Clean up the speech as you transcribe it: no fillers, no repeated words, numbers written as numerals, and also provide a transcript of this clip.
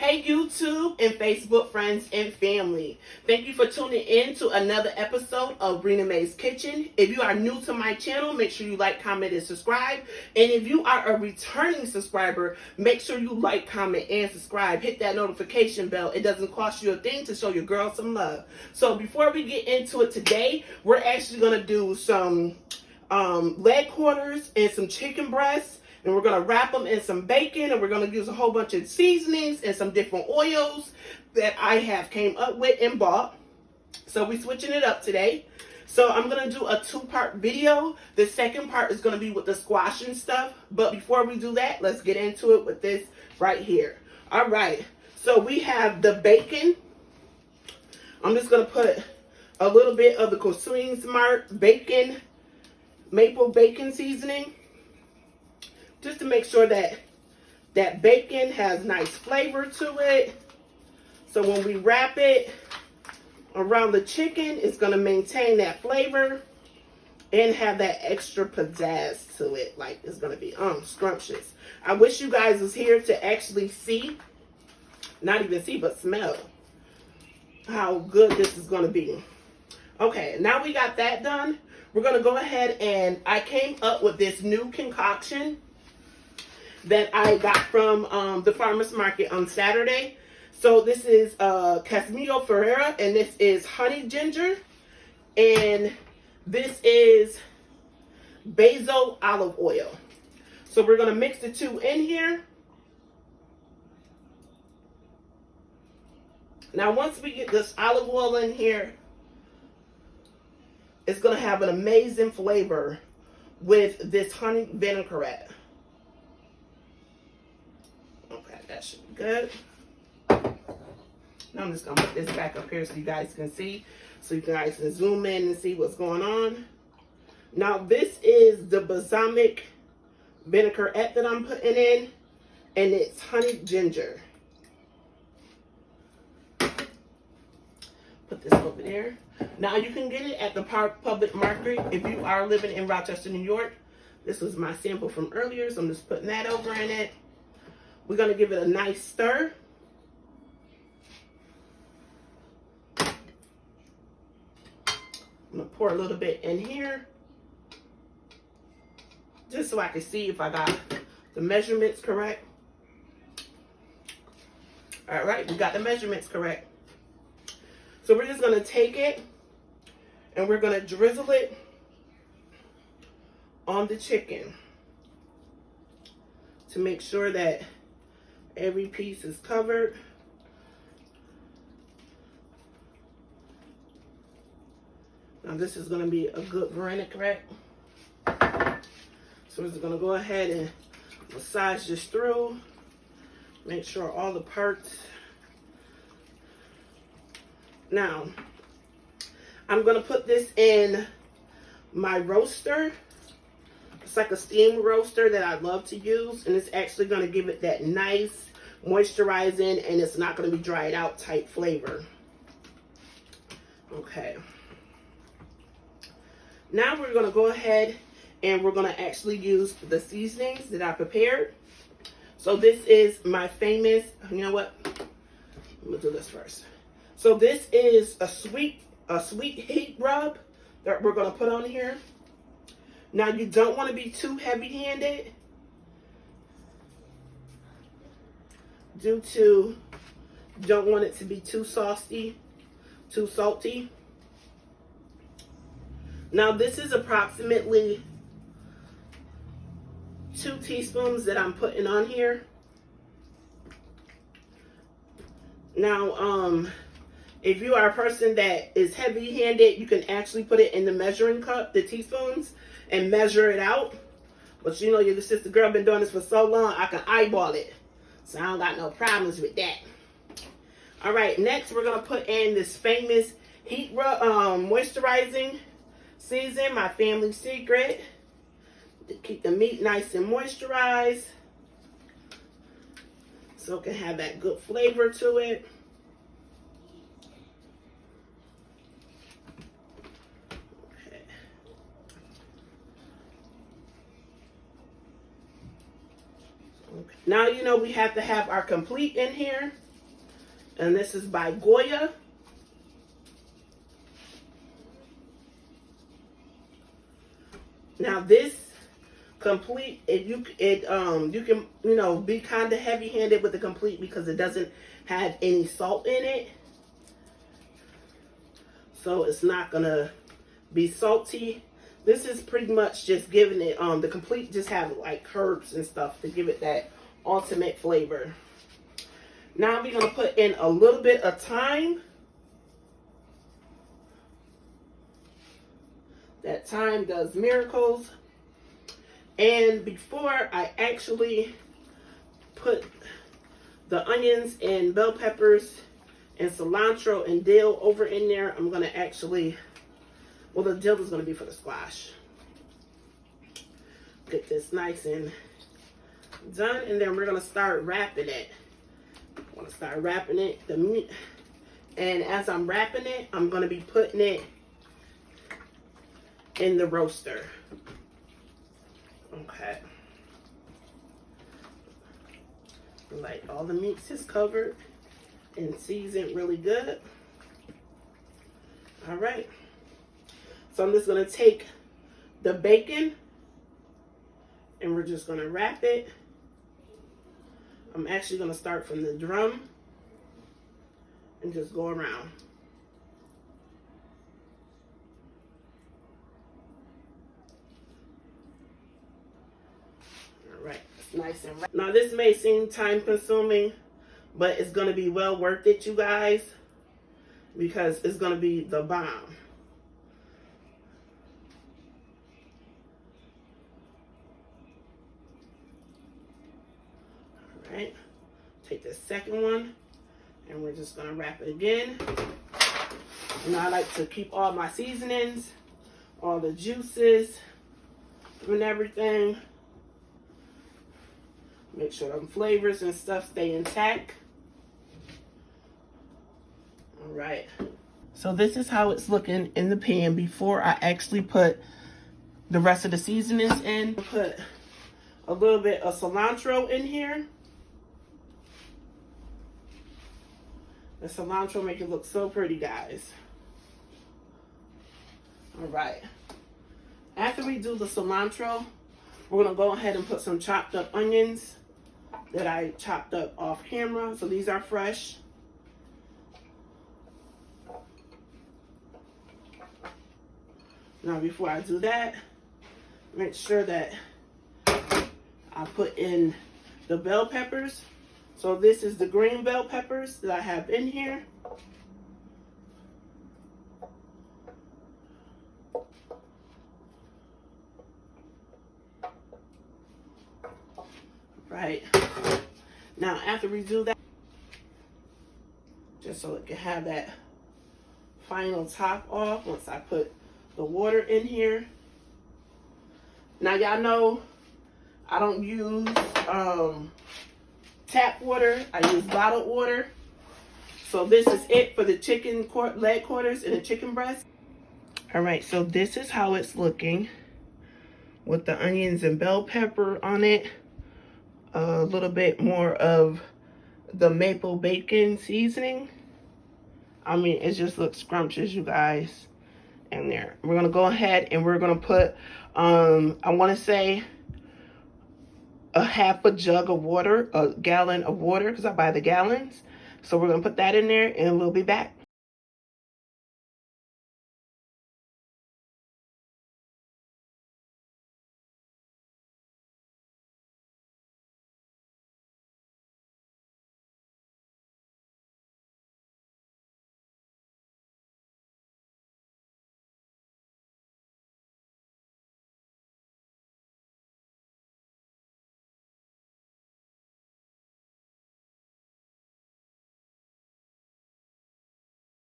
Hey YouTube and Facebook friends and family. Thank you for tuning in to another episode of Rena Mae's Kitchen. If you are new to my channel, make sure you like, comment, and subscribe. And if you are a returning subscriber, make sure you like, comment, and subscribe. Hit that notification bell. It doesn't cost you a thing to show your girl some love. So before we get into it today, we're actually going to do some leg quarters and some chicken breasts. And we're going to wrap them in some bacon, and we're going to use a whole bunch of seasonings and some different oils that I have came up with and bought. So we're switching it up today. So I'm going to do a two-part video. The second part is going to be with the squash and stuff. But before we do that, let's get into it with this right here. All right. So we have the bacon. I'm just going to put a little bit of the Cuisine Smart bacon, maple bacon seasoning, just to make sure that that bacon has nice flavor to it. So when we wrap it around the chicken, it's going to maintain that flavor and have that extra pizzazz to it. Like, it's going to be scrumptious. I wish you guys was here to actually see, not even see, but smell how good this is going to be. Okay, now we got that done. We're going to go ahead, and I came up with this new concoction that I got from the farmer's market on Saturday. So this is Casimiro Ferreira, and this is honey ginger, and this is basil olive oil. So we're going to mix the two in here. Now once we get this olive oil in here, it's going to have an amazing flavor with this honey vinaigrette. Okay, that should be good. Now I'm just going to put this back up here so you guys can see. So you guys can zoom in and see what's going on. Now this is the balsamic vinaigrette that I'm putting in. And it's honey ginger. Put this over there. Now you can get it at the public market if you are living in Rochester, New York. This was my sample from earlier, so I'm just putting that over in it. We're going to give it a nice stir. I'm going to pour a little bit in here, just so I can see if I got the measurements correct. All right, we got the measurements correct. So we're just going to take it and we're going to drizzle it on the chicken to make sure that every piece is covered. Now this is going to be a good vinaigrette. So we're just going to go ahead and massage this through. Make sure all the parts. Now, I'm going to put this in my roaster. It's like a steam roaster that I love to use. And it's actually going to give it that nice moisturizing, and it's not going to be dried out type flavor. Okay. Now we're going to go ahead and we're going to actually use the seasonings that I prepared. So this is my famous, you know what? I'm going to do this first. So this is a sweet heat rub that we're going to put on here. Now you don't want to be too heavy-handed due to you don't want it to be too saucy, too salty. Now this is approximately 2 teaspoons that I'm putting on here. Now, if you are a person that is heavy-handed, you can actually put it in the measuring cup, the teaspoons, and measure it out. But you know, your sister girl been doing this for so long, I can eyeball it. So I don't got no problems with that. All right, next we're going to put in this famous heat moisturizing season, my family secret, to keep the meat nice and moisturized so it can have that good flavor to it. Okay. Now, you know, we have to have our complete in here. And this is by Goya. Now this complete, you can, you know, be kind of heavy-handed with the complete because it doesn't have any salt in it. So it's not gonna be salty. This is pretty much just giving it, the complete just have like herbs and stuff to give it that ultimate flavor. Now we're gonna put in a little bit of thyme. That thyme does miracles. And before I actually put the onions and bell peppers and cilantro and dill over in there, I'm gonna actually, well, the dill is gonna be for the squash. Get this nice and done, and then we're gonna start wrapping it. I wanna start wrapping it, the meat. And as I'm wrapping it, I'm gonna be putting it in the roaster. Okay. Like all the meats is covered and seasoned really good. All right. So I'm just gonna take the bacon and we're just gonna wrap it. I'm actually gonna start from the drum and just go around. All right, it's nice and wrapped. Now this may seem time consuming, but it's gonna be well worth it, you guys, because it's gonna be the bomb. All right, take the second one and we're just gonna wrap it again. And I like to keep all my seasonings, all the juices and everything. Make sure them flavors and stuff stay intact. All right. So this is how it's looking in the pan before I actually put the rest of the seasonings in. Put a little bit of cilantro in here. The cilantro make it look so pretty, guys. All right. After we do the cilantro, we're gonna go ahead and put some chopped up onions that I chopped up off camera. So these are fresh. Now before I do that, make sure that I put in the bell peppers. So this is the green bell peppers that I have in here. Right. Now after we do that, just so it can have that final top off once I put the water in here. Now y'all know I don't use tap water. I use bottled water. So this is it for the chicken leg quarters and the chicken breast. All right, so this is how it's looking with the onions and bell pepper on it. A little bit more of the maple bacon seasoning. I mean, it just looks scrumptious, you guys, in there. We're gonna go ahead and we're gonna put, I wanna say a half a jug of water, a gallon of water, because I buy the gallons. So we're gonna put that in there and we'll be back.